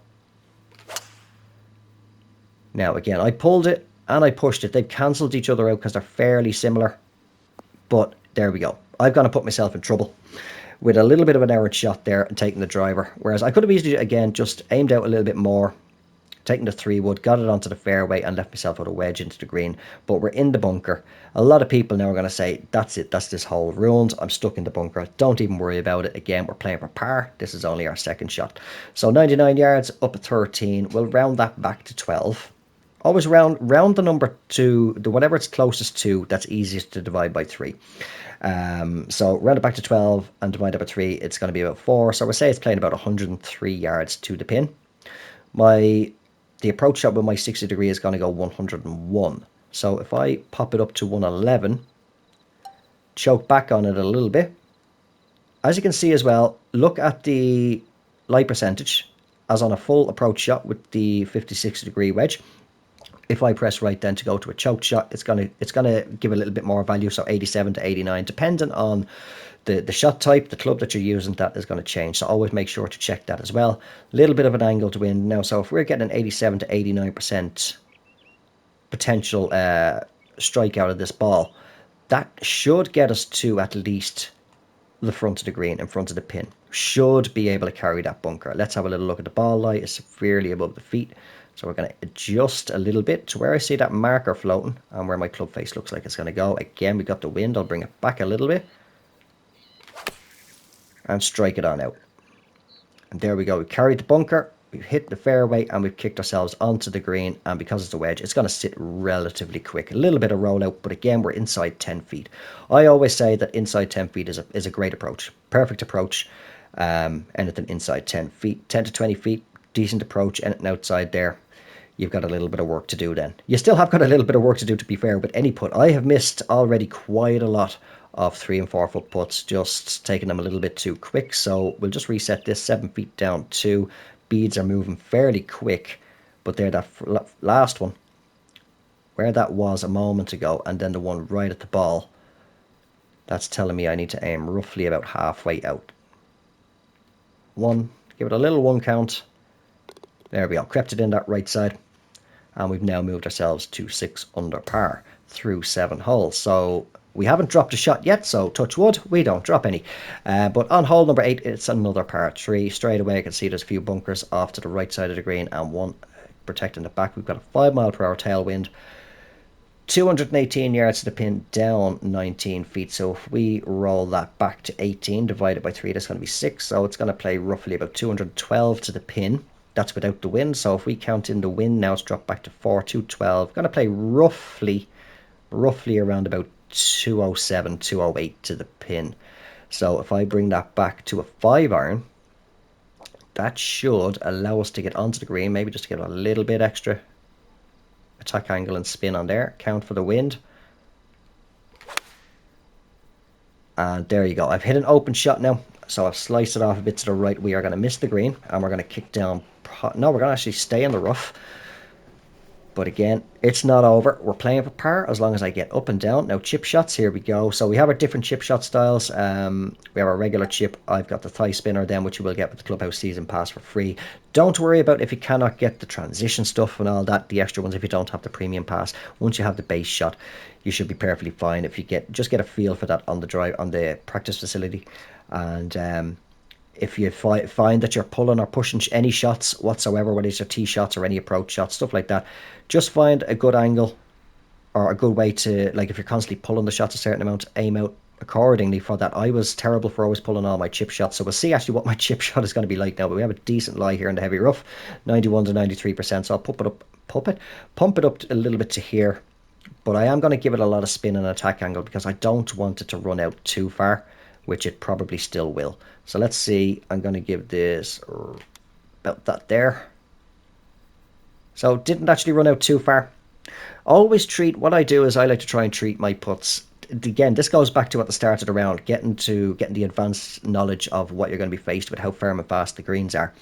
Now again, I pulled it and I pushed it. They've cancelled each other out because they're fairly similar. But there we go. I've gone to put myself in trouble with a little bit of an errant shot there and taking the driver. Whereas I could have easily, again, just aimed out a little bit more, taking the 3 wood, got it onto the fairway and left myself with a wedge into the green. But we're in the bunker. A lot of people now are going to say, that's it, that's this hole ruined. I'm stuck in the bunker. Don't even worry about it. Again, we're playing for par. This is only our second shot. So 99 yards, up at 13. We'll round that back to 12. Always round the number to the whatever it's closest to, that's easiest to divide by 3. So round it back to 12 and divide it by 3, it's going to be about 4. So we'll say it's playing about 103 yards to the pin. The approach shot with my 60 degree is going to go 101. So if I pop it up to 111, choke back on it a little bit. As you can see as well, look at the lie percentage as on a full approach shot with the 56 degree wedge. If I press right then to go to a choke shot, it's gonna give a little bit more value, so 87 to 89, depending on the shot type, the club that you're using, that is going to change. So always make sure to check that as well. A little bit of an angle to wind now. So if we're getting an 87 to 89% potential strike out of this ball, that should get us to at least the front of the green, in front of the pin. Should be able to carry that bunker. Let's have a little look at the ball lie. It's severely above the feet. So we're going to adjust a little bit to where I see that marker floating and where my club face looks like it's going to go. Again, we got the wind. I'll bring it back a little bit and strike it on out. And there we go. We carried the bunker, we've hit the fairway, and we've kicked ourselves onto the green. And because it's a wedge, it's going to sit relatively quick. A little bit of rollout, but again, we're inside 10 feet. I always say that inside 10 feet is a great approach. Perfect approach. Anything inside 10 feet, 10 to 20 feet, decent approach. Anything outside there, you've got a little bit of work to do then. You still have got a little bit of work to do, to be fair, with any putt. I have missed already quite a lot of 3 and 4 foot putts, just taking them a little bit too quick. So we'll just reset this 7 feet down 2. Beads are moving fairly quick, but there, that last one, where that was a moment ago, and then the one right at the ball, that's telling me I need to aim roughly about halfway out. 1, give it a little 1 count. There we go, crept it in that right side. And we've now moved ourselves to 6 under par through 7 holes. So we haven't dropped a shot yet, so touch wood, we don't drop any. But on hole number 8, it's another par 3. Straight away I can see there's a few bunkers off to the right side of the green and one protecting the back. We've got a 5 mile per hour tailwind. 218 yards to the pin, down 19 feet. So if we roll that back to 18, divided by 3, that's going to be 6. So it's going to play roughly about 212 to the pin. That's without the wind. So if we count in the wind now, it's dropped back to 4, 212. Going to play roughly around about 207, 208 to the pin. So if I bring that back to a 5 iron, that should allow us to get onto the green, maybe just to get a little bit extra attack angle and spin on there. Count for the wind. And there you go. I've hit an open shot now. So I've sliced it off a bit to the right. We are going to miss the green and we're going to kick down. No, we're going to actually stay in the rough. But again, it's not over. We're playing for par as long as I get up and down. Now, chip shots, here we go. So we have our different chip shot styles. We have our regular chip. I've got the thigh spinner then, which you will get with the Clubhouse Season Pass for free. Don't worry about if you cannot get the transition stuff and all that, the extra ones, if you don't have the premium pass. Once you have the base shot, you should be perfectly fine. If you just get a feel for that on the practice facility. And if you find that you're pulling or pushing any shots whatsoever, whether it's your tee shots or any approach shots, stuff like that, just find a good angle or a good way to, like, if you're constantly pulling the shots a certain amount, aim out accordingly for that. I was terrible for always pulling all my chip shots, so we'll see actually what my chip shot is going to be like now. But we have a decent lie here in the heavy rough, 91 to 93%, so I'll pump it up a little bit to here, but I am going to give it a lot of spin and attack angle because I don't want it to run out too far, which it probably still will. So let's see, I'm going to give this about that there. So didn't actually run out too far. Always treat, what I do is I like to try and treat my putts. Again, this goes back to at the start of the round, getting the advanced knowledge of what you're going to be faced with, how firm and fast the greens are.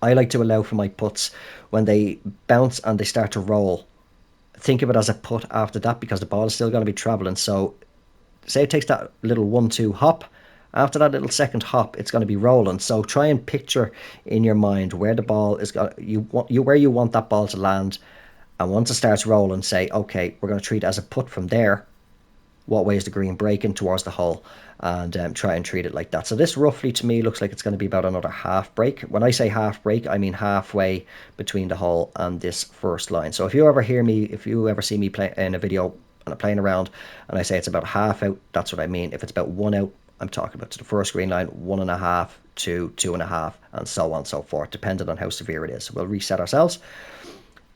I like to allow for my putts when they bounce and they start to roll. Think of it as a putt after that because the ball is still going to be traveling. So, say it takes that little 1-2 hop. After that little second hop, it's going to be rolling. So try and picture in your mind where the ball is going. Where you want that ball to land, and once it starts rolling, say, okay, we're going to treat it as a putt from there. What way is the green breaking towards the hole, and try and treat it like that. So this roughly to me looks like it's going to be about another half break. When I say half break, I mean halfway between the hole and this first line. So if you ever see me play in a video and I'm playing around and I say it's about half out, that's what I mean. If it's about one out, I'm talking about to the first green line, 1.5 to 2.5, and so on and so forth, depending on how severe it is. So we'll reset ourselves.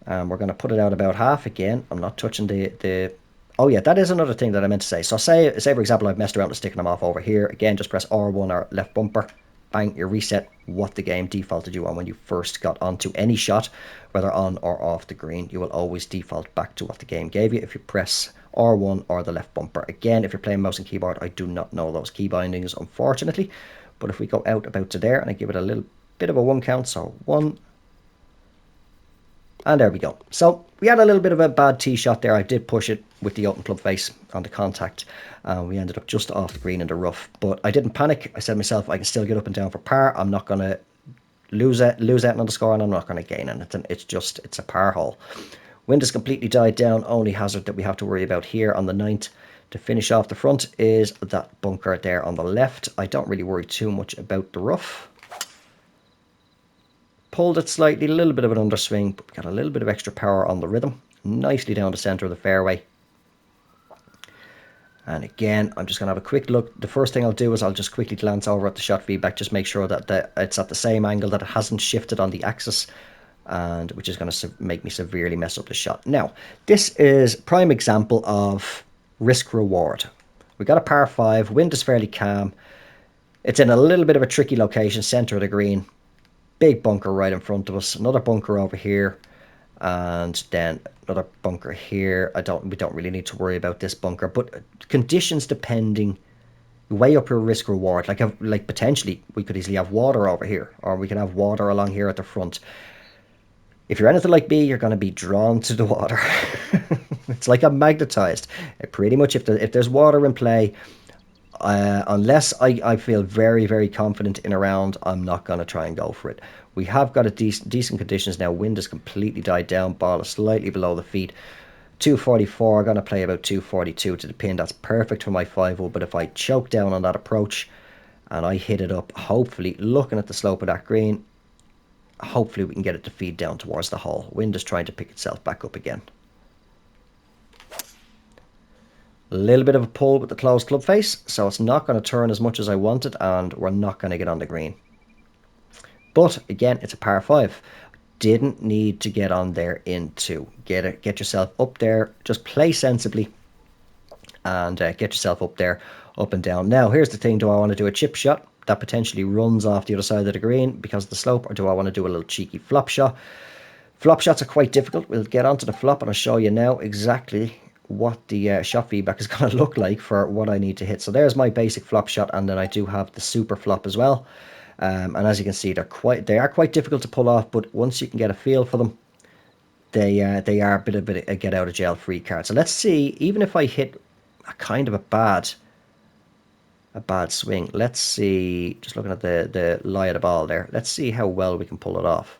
We're going to put it out about half again. I'm not touching the Oh yeah, that is another thing that I meant to say. So say for example I've messed around with sticking them off over here. Again, just press R1 or left bumper. Bang, you reset what the game defaulted you on when you first got onto any shot, whether on or off the green. You will always default back to what the game gave you if you press R1 or the left bumper. Again, if you're playing mouse and keyboard, I do not know those key bindings, unfortunately. But if we go out about to there and I give it a little bit of a 1 count, so 1, and there we go. So we had a little bit of a bad tee shot there. I did push it with the open club face on the contact. We ended up just off the green in the rough. But I didn't panic. I said to myself, I can still get up and down for par. I'm not going to lose out on the score, and I'm not going to gain anything. It's a par hole. Wind has completely died down. Only hazard that we have to worry about here on the 9th to finish off the front is that bunker there on the left. I don't really worry too much about the rough. Pulled it slightly, a little bit of an underswing, but we got a little bit of extra power on the rhythm. Nicely down the centre of the fairway. And again, I'm just going to have a quick look. The first thing I'll do is I'll just quickly glance over at the shot feedback, just make sure that it's at the same angle, that it hasn't shifted on the axis, and which is going to make me severely mess up the shot. Now, this is prime example of risk reward. We got a par 5, wind is fairly calm. It's in a little bit of a tricky location, centre of the green. Big bunker right in front of us, another bunker over here, and then another bunker here. We don't really need to worry about this bunker, but conditions depending, weigh up your risk reward. Like potentially we could easily have water over here, or we can have water along here at the front. If you're anything like me, you're going to be drawn to the water. It's like I'm magnetized. Pretty much if there's water in play, unless I feel very, very confident in a round, I'm not going to try and go for it. We have got a decent conditions now. Wind has completely died down. Ball is slightly below the feet. 244. I'm going to play about 242 to the pin. That's perfect for my 5-0. But if I choke down on that approach and I hit it up, hopefully, looking at the slope of that green, hopefully we can get it to feed down towards the hole. Wind is trying to pick itself back up again. A little bit of a pull with the closed club face, so it's not going to turn as much as I wanted, and we're not going to get on the green. But again, it's a par 5. Didn't need to get on there in 2. Get yourself up there. Just play sensibly and get yourself up there, up and down. Now, here's the thing. Do I want to do a chip shot that potentially runs off the other side of the green because of the slope, or do I want to do a little cheeky flop shot? Flop shots are quite difficult. We'll get onto the flop and I'll show you now exactly what the shot feedback is going to look like for what I need to hit. So there's my basic flop shot, and then I do have the super flop as well. And as you can see, they are quite difficult to pull off, but once you can get a feel for them, they are a bit of a get out of jail free card. So let's see, even if I hit a kind of a bad swing, let's see, just looking at the lie of the ball there, let's see how well we can pull it off.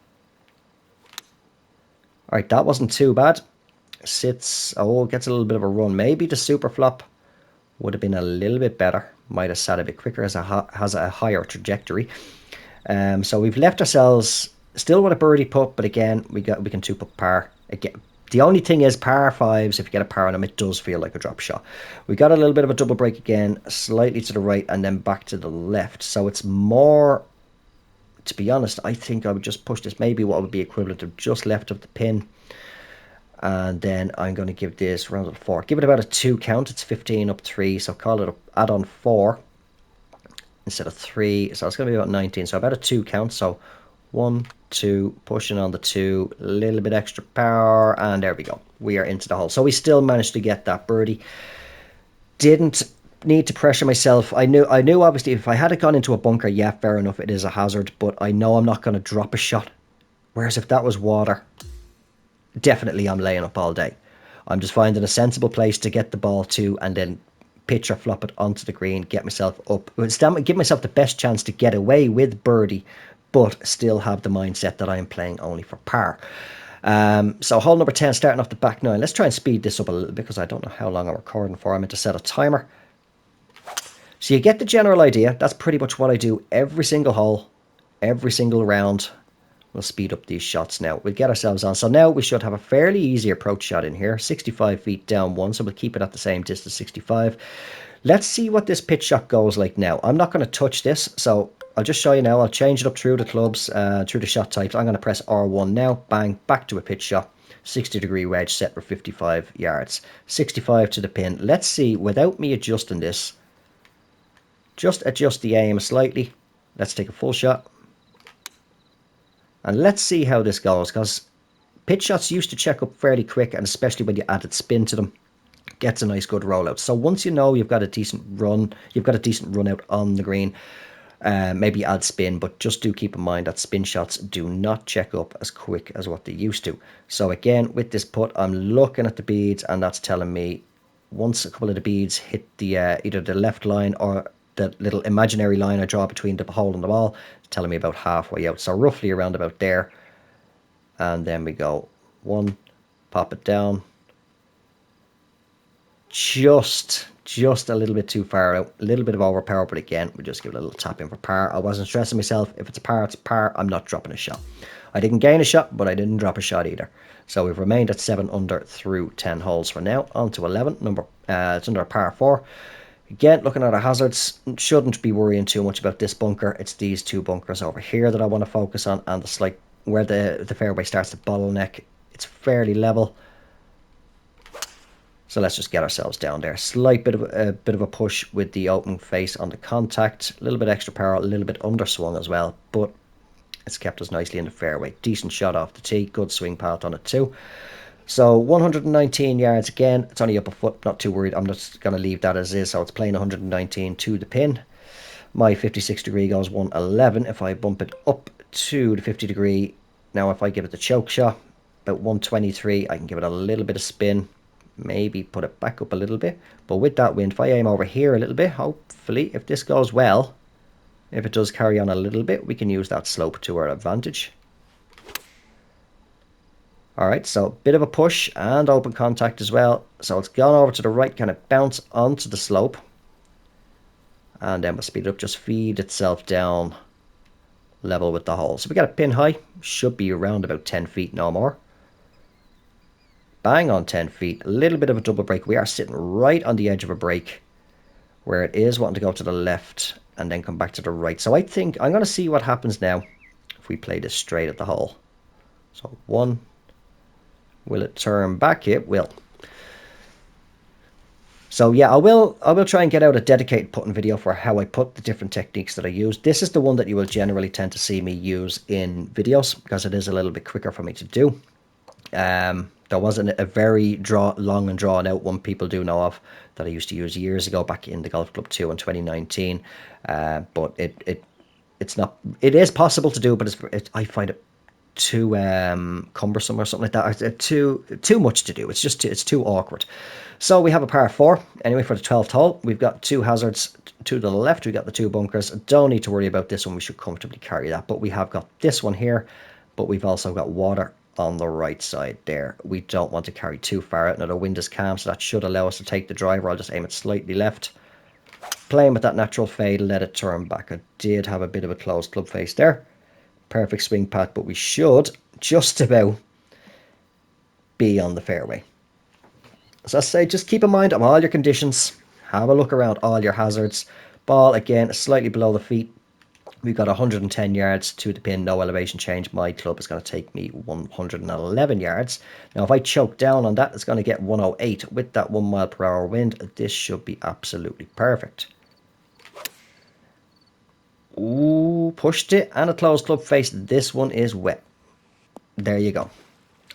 All right, that wasn't too bad. Gets a little bit of a run. Maybe the super flop would have been a little bit better. Might have sat a bit quicker, has a higher trajectory. So we've left ourselves still with a birdie putt, but again we can 2-putt par. Again, the only thing is par 5s, if you get a par on them, it does feel like a drop shot. We got a little bit of a double break again, slightly to the right and then back to the left. So it's more, to be honest, I think I would just push this maybe what would be equivalent of just left of the pin. And then I'm going to give this round of 4. Give it about a 2 count. It's 15 up 3, so call it add on 4 instead of 3. So it's going to be about 19. So about a 2 count. So 1, 2, pushing on the 2, a little bit extra power, and there we go. we are into the hole. So we still managed to get that birdie. Didn't need to pressure myself. I knew obviously if I had it gone into a bunker, yeah, fair enough, it is a hazard, but I know I'm not going to drop a shot. Whereas if that was water, definitely I'm laying up all day. I'm just finding a sensible place to get the ball to and then pitch or flop it onto the green, get myself up, give myself the best chance to get away with birdie, but still have the mindset that I am playing only for par. So hole number 10, starting off the back nine. Let's try and speed this up a little bit because I don't know how long I'm recording for. I'm meant to set a timer. So you get the general idea. That's pretty much what I do every single hole, every single round. We'll speed up these shots now. We'll get ourselves on. So now we should have a fairly easy approach shot in here. 65 feet down one, so we'll keep it at the same distance, 65. Let's see what this pitch shot goes like now. I'm not going to touch this, so I'll just show you now. I'll change it up through the clubs, through the shot types. I'm going to press R1 now. Bang, back to a pitch shot. 60-degree wedge set for 55 yards. 65 to the pin. Let's see, without me adjusting this, just adjust the aim slightly. Let's take a full shot. And let's see how this goes, because pitch shots used to check up fairly quick, and especially when you added spin to them, gets a nice good rollout. So once you know you've got a decent run, out on the green, maybe add spin, but just do keep in mind that spin shots do not check up as quick as what they used to. So again, with this putt, I'm looking at the beads, and that's telling me once a couple of the beads hit the either the left line or the little imaginary line I draw between the hole and the ball, it's telling me about halfway out. So roughly around about there. And then we go one, pop it down. Just a little bit too far out, a little bit of overpower, but again, we just give it a little tap in for par. I wasn't stressing myself. If it's a par, it's a par. I'm not dropping a shot. I didn't gain a shot, but I didn't drop a shot either. So we've remained at 7 under through 10 holes for now. On to 11. It's under a par 4. Again, looking at our hazards, shouldn't be worrying too much about this bunker. It's these two bunkers over here that I want to focus on, and the slight where the fairway starts to bottleneck. It's fairly level. So let's just get ourselves down there. Slight bit of a push with the open face on the contact. A little bit extra power, a little bit underswung as well, but it's kept us nicely in the fairway. Decent shot off the tee. Good swing path on it too. So 119 yards again. It's only up a foot. Not too worried. I'm just going to leave that as is. So it's playing 119 to the pin. My 56 degree goes 111. If I bump it up to the 50 degree, now if I give it the choke shot, about 123, I can give it a little bit of spin. Maybe put it back up a little bit. But with that wind, if I aim over here a little bit, hopefully, if this goes well, if it does carry on a little bit, we can use that slope to our advantage. Alright, so bit of a push and open contact as well. So it's gone over to the right, kind of bounce onto the slope. And then we'll speed it up, just feed itself down level with the hole. So we got a pin high, should be around about 10 feet, no more. Bang on 10 feet, a little bit of a double break. We are sitting right on the edge of a break where it is wanting to go to the left and then come back to the right. So I think I'm going to see what happens now if we play this straight at the hole. So one. Will it turn back? It will. So yeah, I will try and get out a dedicated putting video for how I put the different techniques that I use. This is the one that you will generally tend to see me use in videos because it is a little bit quicker for me to do. There wasn't a very long and drawn out one people do know of that I used to use years ago back in the Golf Club 2 in 2019. But it's not. It is possible to do, but I find it too cumbersome or something like that. Too much to do. It's too awkward. So we have a par 4 anyway for the 12th hole. We've got two hazards to the left. We got the two bunkers. Don't need to worry about this one. We should comfortably carry that. But we have got this one here. But we've also got water on the right side there. We don't want to carry too far out. Now the wind is calm, so that should allow us to take the driver. I'll just aim it slightly left. Playing with that natural fade, let it turn back. I did have a bit of a closed club face there. Perfect swing path, but we should just about be on the fairway. So I say, just keep in mind of all your conditions. Have a look around all your hazards. Ball, again, slightly below the feet. We've got 110 yards to the pin, no elevation change. My club is going to take me 111 yards. Now, if I choke down on that, it's going to get 108 with that 1 mile per hour wind. This should be absolutely perfect. Ooh, pushed it and a closed club face. This one is wet. There you go.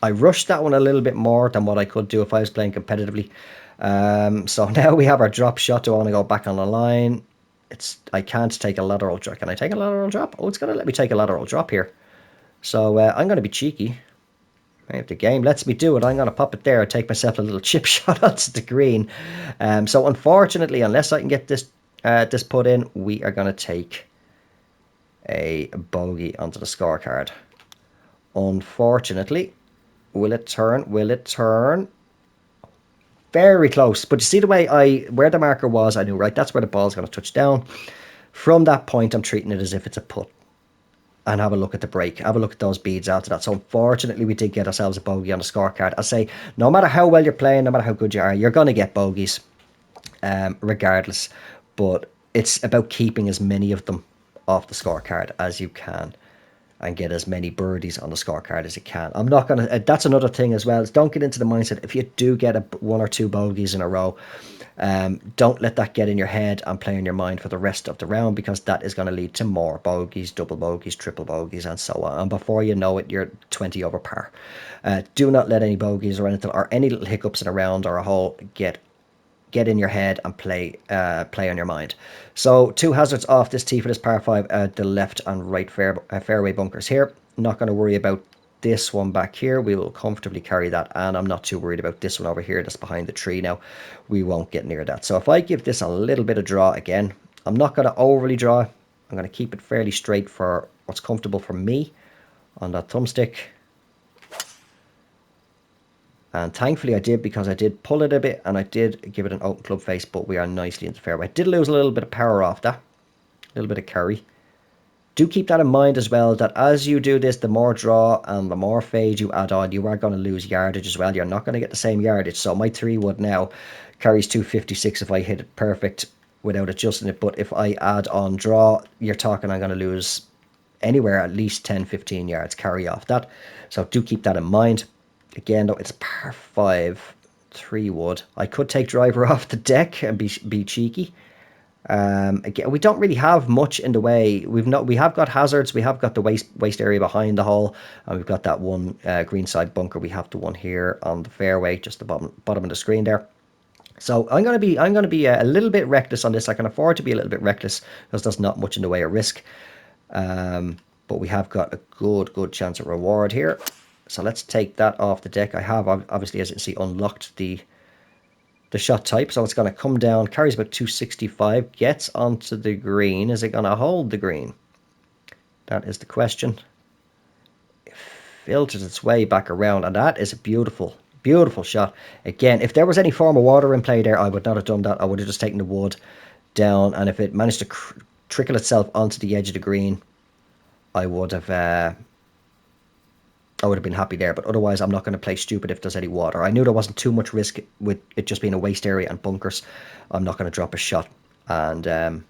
I rushed that one a little bit more than what I could do if I was playing competitively. So now we have our drop shot. Do I want to go back on the line? I can't take a lateral drop. Can I take a lateral drop? Oh, it's going to let me take a lateral drop here. So I'm going to be cheeky. If the game lets me do it, I'm going to pop it there, take myself a little chip shot onto the green. So unfortunately, unless I can get this put in, we are going to take a bogey onto the scorecard. Unfortunately, will it turn? Will it turn? Very close. But you see the way where the marker was, I knew, right, that's where the ball's going to touch down. From that point, I'm treating it as if it's a putt. And have a look at the break. Have a look at those beads after that. So unfortunately, we did get ourselves a bogey on the scorecard. I say, no matter how well you're playing, no matter how good you are, you're going to get bogeys regardless. But it's about keeping as many of them off the scorecard as you can and get as many birdies on the scorecard as you can. I'm not going to... that's another thing as well. Is don't get into the mindset, if you do get one or two bogeys in a row, don't let that get in your head and play in your mind for the rest of the round, because that is going to lead to more bogeys, double bogeys, triple bogeys, and so on. And before you know it, you're 20 over par. Do not let any bogeys or anything, or any little hiccups in a round or a hole get in your head and play on your mind. So 2 hazards off this tee for this par 5, the left and right fairway bunkers here. Not going to worry about this one back here. We will comfortably carry that, and I'm not too worried about this one over here that's behind the tree now. We won't get near that. So if I give this a little bit of draw again, I'm not going to overly draw. I'm going to keep it fairly straight for what's comfortable for me on that thumbstick. And thankfully I did, because I did pull it a bit and I did give it an open club face, but we are nicely into the fairway. I did lose a little bit of power off that, a little bit of carry. Do keep that in mind as well, that as you do this, the more draw and the more fade you add on, you are going to lose yardage as well. You're not going to get the same yardage. So my 3-wood now carries 256 if I hit it perfect without adjusting it. But if I add on draw, you're talking I'm going to lose anywhere at least 10-15 yards carry off that. So do keep that in mind. Again, though, it's par 5, 3-wood. I could take driver off the deck and be cheeky. Again, we don't really have much in the way. We have got hazards. We have got the waste area behind the hole, and we've got that one greenside bunker. We have the one here on the fairway, just the bottom of the screen there. So I'm going to be a little bit reckless on this. I can afford to be a little bit reckless because there's not much in the way of risk. But we have got a good chance of reward here. So let's take that off the deck. I have, obviously, as you can see, unlocked the shot type. So it's going to come down, carries about 265, gets onto the green. Is it going to hold the green? That is the question. It filters its way back around, and that is a beautiful shot. Again, if there was any form of water in play there, I would not have done that. I would have just taken the wood down, and if it managed to trickle itself onto the edge of the green, I would have been happy there. But otherwise, I'm not going to play stupid if there's any water. I knew there wasn't too much risk with it just being a waste area and bunkers. I'm not going to drop a shot and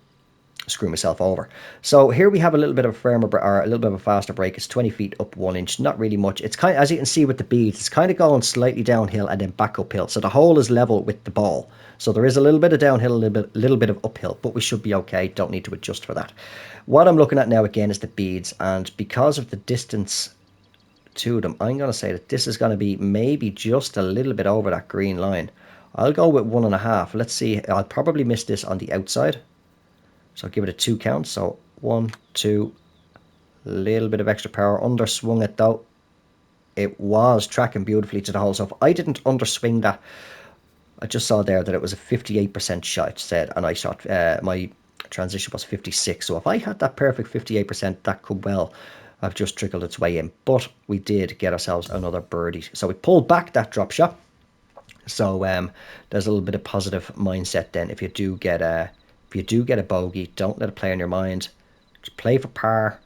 screw myself over. So here we have a little bit of a firmer, or a little bit of a faster break. It's 20 feet up 1 inch, not really much. It's kind of, as you can see with the beads, it's kind of going slightly downhill and then back uphill. So the hole is level with the ball. So there is a little bit of downhill, a little bit of uphill, but we should be okay. Don't need to adjust for that. What I'm looking at now again is the beads, and because of the distance to them, I'm going to say that this is going to be maybe just a little bit over that green line. I'll go with 1.5. Let's see. I'll probably miss this on the outside. So I'll give it a 2 count. So 1, 2, little bit of extra power. Underswung it though. It was tracking beautifully to the hole. So if I didn't underswing that, I just saw there that it was a 58% shot, said, and I shot, my transition was 56. So if I had that perfect 58%, that could well have just trickled its way in. But we did get ourselves another birdie. So we pulled back that drop shot. So there's a little bit of positive mindset then. If you do get a bogey, don't let it play on your mind. Just play for par.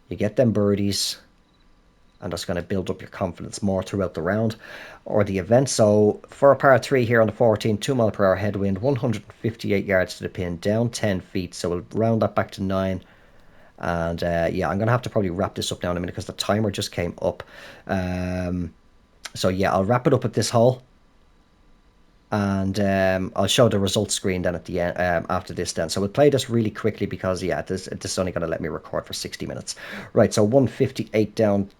You get them birdies, and that's going to build up your confidence more throughout the round or the event. So for a par 3 here on the 14, 2 mile per hour headwind, 158 yards to the pin, down 10 feet. So we'll round that back to 9. And yeah, I'm going to have to probably wrap this up now in a minute because the timer just came up. So yeah, I'll wrap it up at this hole. and I'll show the results screen then at the end after this then. So we'll play this really quickly because yeah, this is only going to let me record for 60 minutes. Right, so 158 down,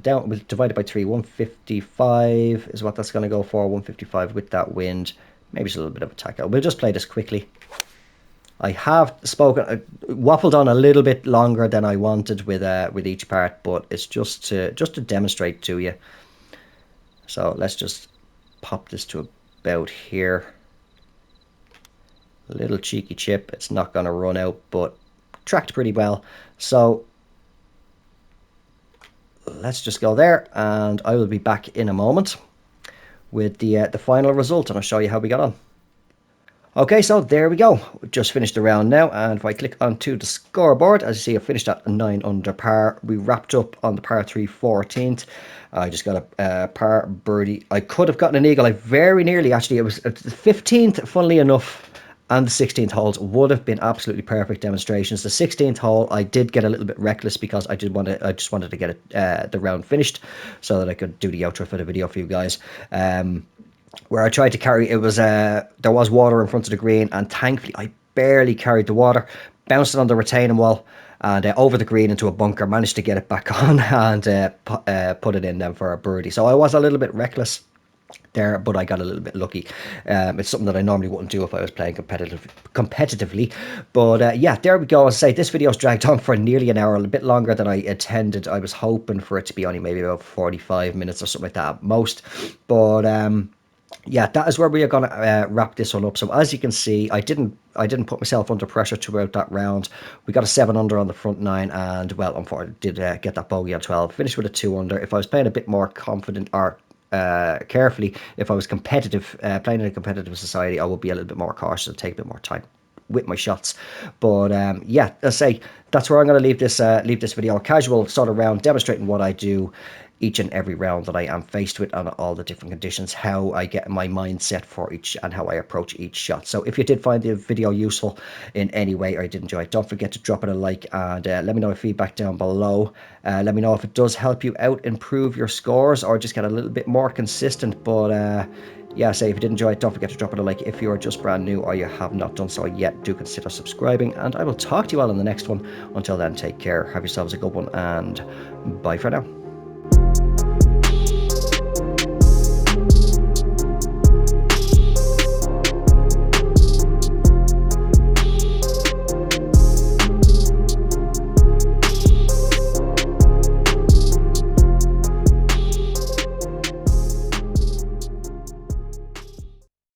divided by 3, 155 is what that's going to go for. 155 with that wind. Maybe it's a little bit of a tackle. We'll just play this quickly. I have spoken, waffled on a little bit longer than I wanted with each part, but it's just to demonstrate to you. So let's just pop this to about here. A little cheeky chip. It's not going to run out, but tracked pretty well. So let's just go there, and I will be back in a moment with the final result, and I'll show you how we got on. Okay, so there we go. We just finished the round now, and if I click onto the scoreboard, as you see, I finished at 9 under par. We wrapped up on the par 3 14th. I just got a par birdie. I could have gotten an eagle. I very nearly, actually, it was the 15th, funnily enough, and the 16th holes would have been absolutely perfect demonstrations. The 16th hole, I did get a little bit reckless because I just wanted to get the round finished so that I could do the outro for the video for you guys. Where I tried to carry, it was there was water in front of the green, and thankfully I barely carried the water, bounced it on the retaining wall and over the green into a bunker, managed to get it back on and put it in then for a birdie. So I was a little bit reckless there, but I got a little bit lucky. It's something that I normally wouldn't do if I was playing competitively. But yeah, there we go. As I say, this video's dragged on for nearly an hour, a bit longer than I intended. I was hoping for it to be only maybe about 45 minutes or something like that at most. But yeah, that is where we are going to wrap this one up. So as you can see, I didn't put myself under pressure throughout that round. We got a 7 under on the front 9, and well, unfortunately, did get that bogey on 12. Finished with a 2 under. If I was playing a bit more confident or carefully, if I was competitive, playing in a competitive society, I would be a little bit more cautious and take a bit more time with my shots. But yeah, let's say that's where I'm going to leave this video. A casual sort of round demonstrating what I do each and every round that I am faced with on all the different conditions, how I get my mindset for each and how I approach each shot. So if you did find the video useful in any way or you did enjoy it, don't forget to drop it a like and let me know your feedback down below. Let me know if it does help you out improve your scores or just get a little bit more consistent. But yeah, say if you did enjoy it, don't forget to drop it a like. If you are just brand new or you have not done so yet, do consider subscribing, and I will talk to you all in the next one. Until then, take care, have yourselves a good one, and bye for now.